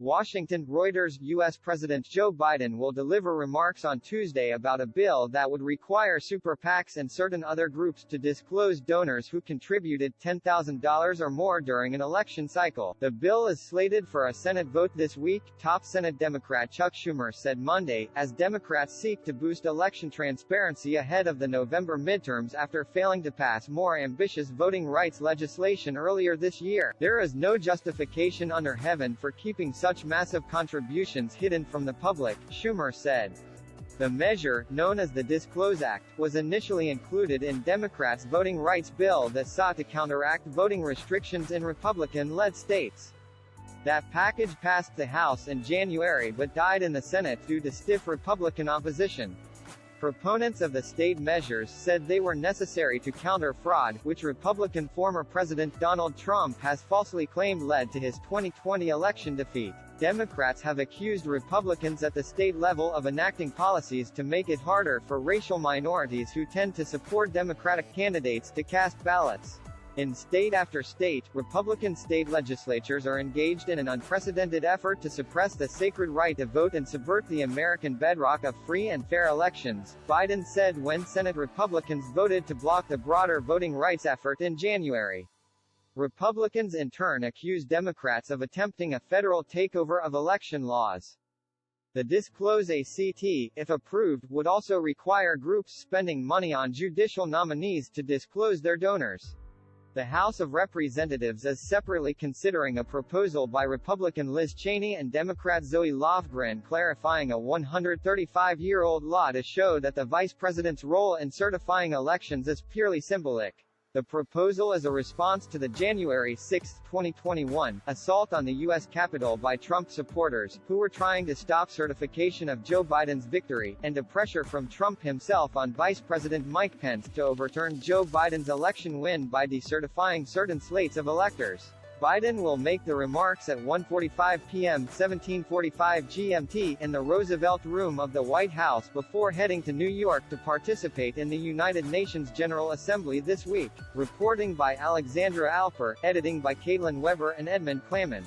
Washington, Reuters. U.S. President Joe Biden will deliver remarks on Tuesday about a bill that would require super PACs and certain other groups to disclose donors who contributed $10,000 or more during an election cycle. The bill is slated for a Senate vote this week, top Senate Democrat Chuck Schumer said Monday, as Democrats seek to boost election transparency ahead of the November midterms after failing to pass more ambitious voting rights legislation earlier this year. There is no justification under heaven for keeping such massive contributions hidden from the public, Schumer said. The measure, known as the Disclose Act, was initially included in Democrats' voting rights bill that sought to counteract voting restrictions in Republican-led states. That package passed the House in January but died in the Senate due to stiff Republican opposition. Proponents of the state measures said they were necessary to counter fraud, which Republican former President Donald Trump has falsely claimed led to his 2020 election defeat. Democrats have accused Republicans at the state level of enacting policies to make it harder for racial minorities who tend to support Democratic candidates to cast ballots. In state after state, Republican state legislatures are engaged in an unprecedented effort to suppress the sacred right to vote and subvert the American bedrock of free and fair elections, Biden said when Senate Republicans voted to block the broader voting rights effort in January. Republicans in turn accused Democrats of attempting a federal takeover of election laws. The Disclose Act, if approved, would also require groups spending money on judicial nominees to disclose their donors. The House of Representatives is separately considering a proposal by Republican Liz Cheney and Democrat Zoe Lofgren clarifying a 135-year-old law to show that the vice president's role in certifying elections is purely symbolic. The proposal is a response to the January 6, 2021, assault on the U.S. Capitol by Trump supporters, who were trying to stop certification of Joe Biden's victory, and to pressure from Trump himself on Vice President Mike Pence to overturn Joe Biden's election win by decertifying certain slates of electors. Biden will make the remarks at 1:45 p.m. 17:45 GMT in the Roosevelt Room of the White House before heading to New York to participate in the United Nations General Assembly this week. Reporting by Alexandra Alper, editing by Caitlin Weber and Edmund Clayman.